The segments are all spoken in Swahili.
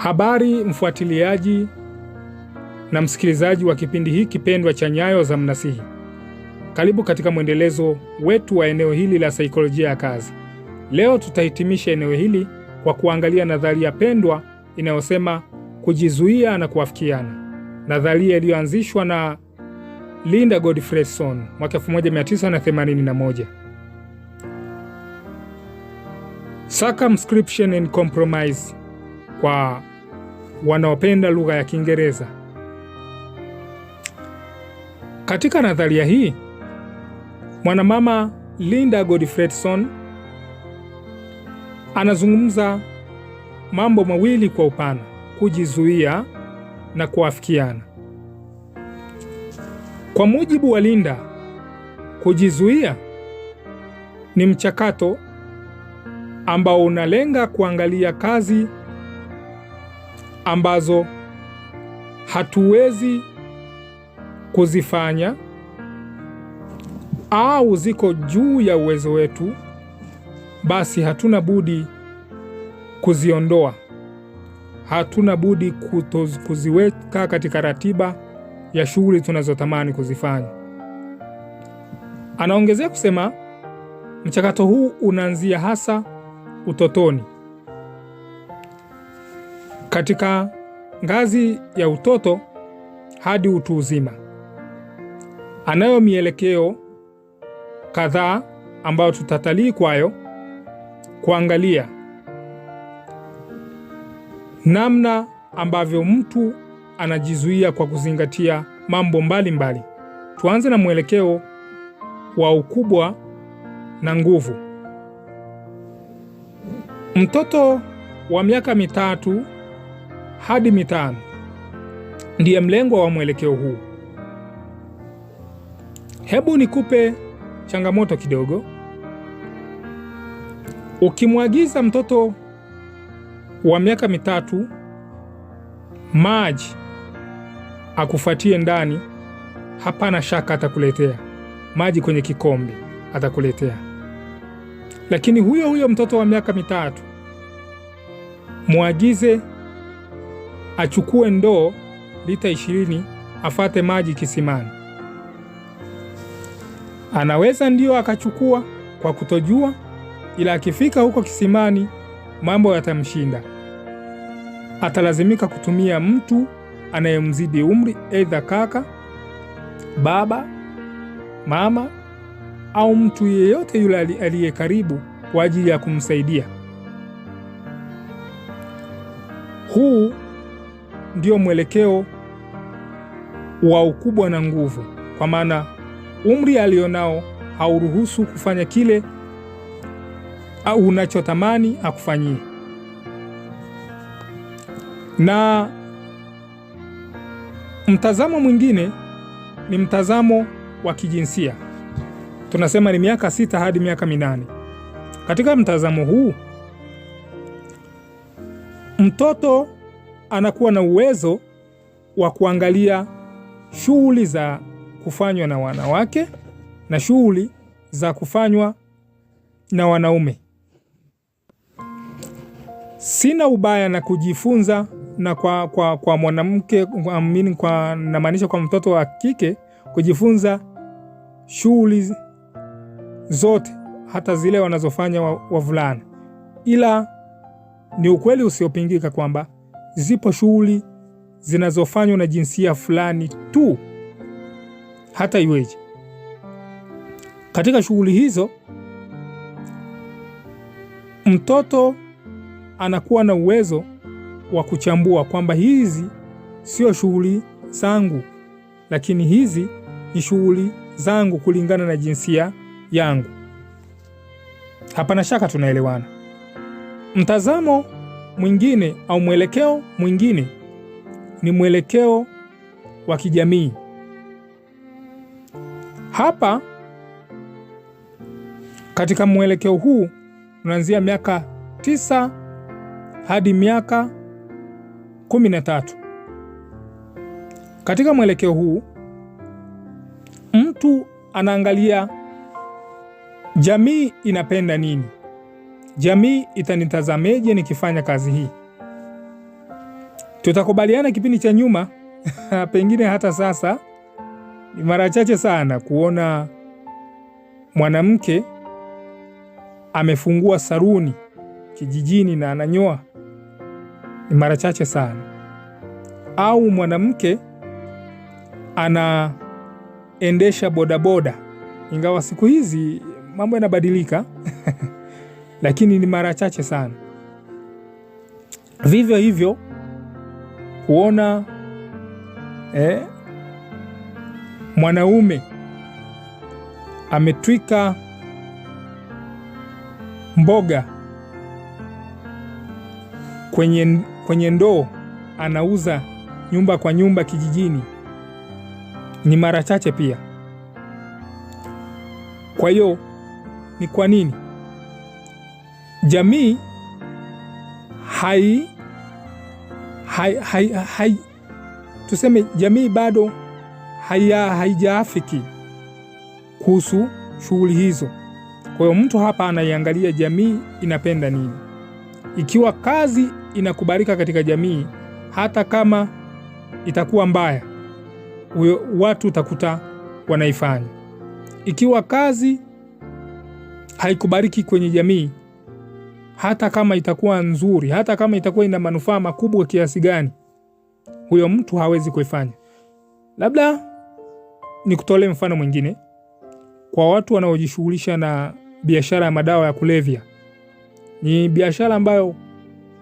Habari mfuatiliaji na msikilizaji wa kipindi hiki pendwa cha Nyayo za Mnasihi. Karibu katika mwendelezo wetu wa eneo hili la saikolojia ya kazi. Leo tutahitimisha eneo hili kwa kuangalia nadharia pendwa inayosema kujizuia na kuafikiana. Nadharia iliyoanzishwa na Linda Gottfredson mwaka 1981. Circumscription and compromise kwa wanaopenda lugha ya Kiingereza. Katika nadharia hii, mwanamama Linda Gottfredson anazungumza mambo mawili kwa upana: kujizuia na kuafikiana. Kwa mujibu wa Linda, kujizuia ni mchakato ambao unalenga kuangalia kazi ambazo hatuwezi kuzifanya au ziko juu ya uwezo wetu, basi hatuna budi kuziondoa. Hatuna budi kuziweka katika ratiba ya shughuli tunazotamani kuzifanya. Anaongezea kusema mchakato huu unaanzia hasa utotoni. Katika ngazi ya utoto hadi utu uzima. Anayo mielekeo kadhaa ambayo tutatalii kwayo kuangalia namna ambavyo mtu anajizuia kwa kuzingatia mambo mbalimbali. Tuanze na mwelekeo wa ukubwa na nguvu. Mtoto wa miaka 3 hadi 5 ndiye mlengwa wa mwelekeo huu. Hebu nikupe changamoto kidogo. Ukimwagiza mtoto wa miaka 3 maji akufuatie ndani, hapana shaka atakuletea maji kwenye kikombe, atakuletea. Lakini huyo mtoto wa miaka 3 mwagize achukue ndoo lita 20 afate maji kisimani. Anaweza ndio akachukua kwa kutojua, ila akifika huko kisimani mambo yatamshinda. Atalazimika kutumia mtu anayemzidi umri, aidha kaka, baba, mama au mtu yeyote yule aliye karibu kwa ajili ya kumsaidia. Huu ndio mwelekeo wa ukubwa na nguvu, kwa maana umri alionao hauruhusu kufanya kile au unachotamani akufanyie. Na mtazamo mwingine ni mtazamo wa kijinsia. Tunasema ni miaka 6 hadi miaka 8. Katika mtazamo huu, mtoto anakuwa na uwezo wa kuangalia shughuli za kufanywa na wanawake na shughuli za kufanywa na wanaume. Sina ubaya na kujifunza na kwa mwanamke, namaanisha kwa mtoto wa kike kujifunza shughuli zote, hata zile wanazofanya wavulana. Ila ni ukweli usiopingika kwamba zipo shughuli zinazofanywa na jinsia fulani tu, hata iweje. Katika shughuli hizo, mtoto anakuwa na uwezo wa kuchambua kwamba hizi sio shughuli zangu, lakini hizi ni shughuli zangu kulingana na jinsia yangu. Hapana shaka tunaelewana. Mtazamo mwingine au mwelekeo mwingine ni mwelekeo wa kijamii. Hapa katika mwelekeo huu unaanzia miaka 9 hadi miaka 13. Katika mwelekeo huu mtu anaangalia jamii inapenda nini, jamii itanitazameje nikifanya kazi hii. Tutakubaliana kipindi cha nyuma pengine hata sasa ni mara chache sana kuona mwanamke amefungua saruni kijijini na ananyoa. Ni mara chache sana. Au mwanamke anaendesha bodaboda, ingawa siku hizi mambo yanabadilika lakini ni mara chache sana. Vivyo hivyo kuona mwanaume ametwika mboga kwenye ndoo anauza nyumba kwa nyumba kijijini, ni mara chache pia. Kwa hiyo ni kwa nini jamii tuseme jamii bado haijaafiki kuhusu shughuli hizo? Kwa hiyo mtu hapa anaiangalia jamii inapenda nini. Ikiwa kazi inakubalika katika jamii, hata kama itakuwa mbaya, watu utakuta wanaifanya. Ikiwa kazi haikubaliki kwenye jamii, hata kama itakuwa nzuri, hata kama itakuwa ina manufaa makubwa kiasi gani, huyo mtu hawezi kuifanya. Labda nikutolee mfano mwingine. Kwa watu wanaojishughulisha na biashara ya madawa ya kulevya, ni biashara ambayo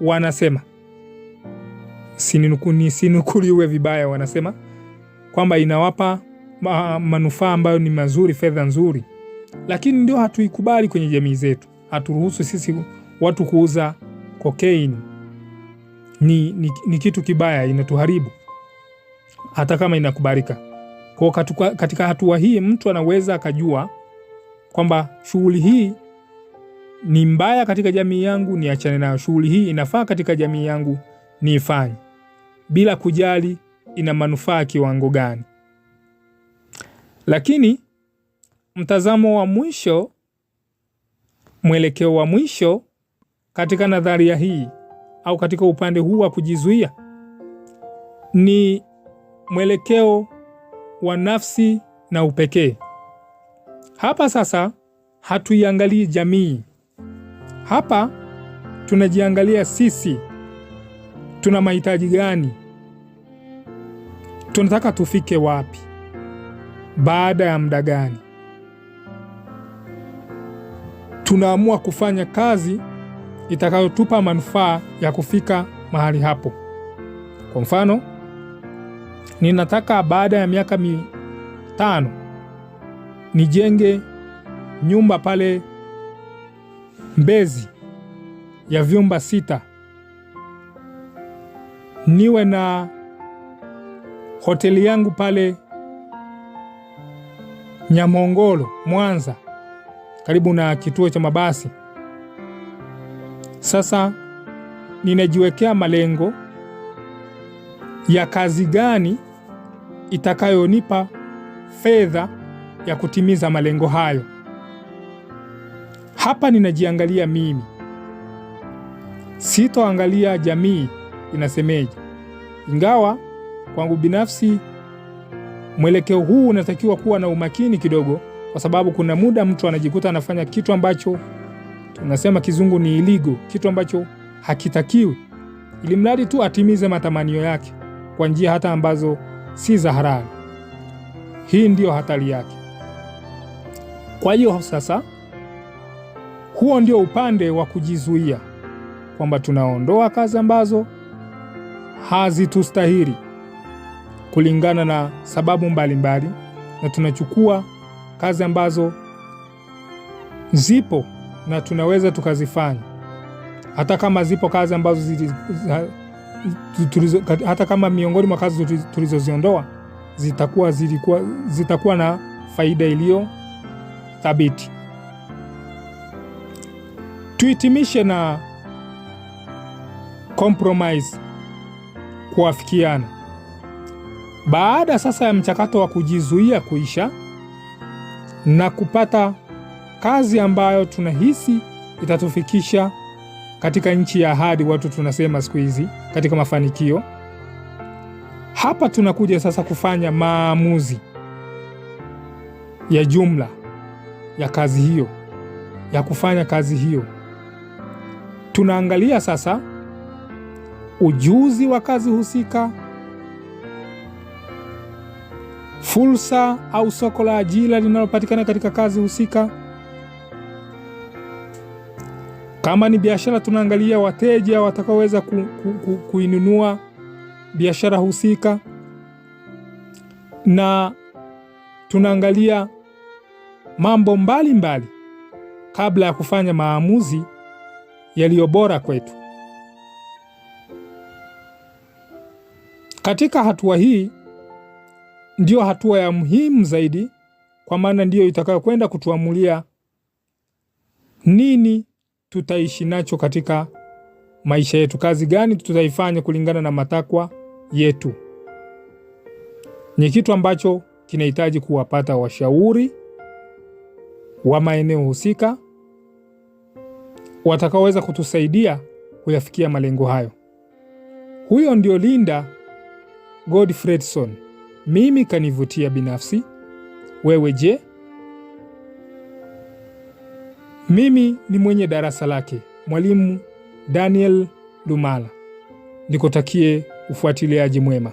wanasema, sinukuliwe vibaya, wanasema kwamba inawapa manufaa ambayo ni mazuri, fedha nzuri, lakini ndio hatuikubali kwenye jamii zetu. Haturuhusu sisi watu kuuza cocaine. Ni kitu kibaya, inatuharibu hata kama inakubalika. Kwa katika hatua hii mtu anaweza akajua kwamba shughuli hii ni mbaya katika jamii yangu, niachane nayo. Shughuli hii inafaa katika jamii yangu, niifanye, bila kujali ina manufaa kiwango gani. Lakini mtazamo wa mwisho, mwelekeo wa mwisho katika nadharia hii au katika upande huu wa kujizuia, ni mwelekeo wa nafsi na upekee. Hapa sasa hatuiangalii jamii. Hapa tunajiangalia sisi, tuna mahitaji gani? Tunataka tufike wapi? Baada ya muda gani? Tunaamua kufanya kazi itakayotupa manufaa ya kufika mahali hapo. Kwa mfano, ninataka baada ya miaka 5 nijenge nyumba pale Mbezi ya vyumba 6, niwe na hoteli yangu pale Nyamongolo, Mwanza, karibu na kituo cha mabasi. Sasa ninajiwekea malengo ya kazi gani itakayonipa fedha ya kutimiza malengo hayo. Hapa ninajiangalia mimi, sitoangalia jamii inasemeje. Ingawa kwangu binafsi mwelekeo huu unatakiwa kuwa na umakini kidogo, kwa sababu kuna muda mtu anajikuta anafanya kitu ambacho tunasema kizungu ni illegal, kitu ambacho hakitakiwi, ili mradi tu atimize matamanio yake kwa njia hata ambazo si za halali. Hii ndio hatari yake. Kwa hiyo sasa, huo ndio upande wa kujizuia, kwamba tunaondoa kazi ambazo hazitustahili kulingana na sababu mbalimbali, na tunachukua kazi ambazo zipo na tunaweza tukazifanya. Hata kama zipo kazi ambazo hata kama miongoni mwa kazi tulizoziondoa zitakuwa na faida iliyo thabiti. Tuhitimishe na compromise, kuafikiana. Baada sasa ya mchakato wa kujizuia kuisha na kupata kazi ambayo tunahisi itatufikisha katika nchi ya ahadi, watu tunasema siku hizi, katika mafanikio, Hapa tunakuja sasa kufanya maamuzi ya jumla ya kazi hiyo, ya kufanya kazi hiyo. Tunaangalia sasa ujuzi wa kazi husika, fursa au soko la ajira linalopatikana katika kazi husika. Kama ni biashara, tunaangalia wateja watakaoweza kuinunua biashara husika, na tunaangalia mambo mbalimbali kabla ya kufanya maamuzi yaliyo bora kwetu. Katika hatua hii ndiyo hatua ya muhimu zaidi, kwa maana ndiyo itakayokwenda kutuamulia nini tutaishi nacho katika maisha yetu, kazi gani tutaifanya kulingana na matakwa yetu. Ni kitu ambacho kinahitaji kuwapata washauri wa maeneo husika watakaoweza kutusaidia kuyafikia malengo hayo. Huyo ndio Linda Godfredson. Mimi kanivutia binafsi. Wewe je? Mimi ni mwenye darasa lake, Mwalimu Daniel Lumala. Nikutakie ufuatiliaji mwema.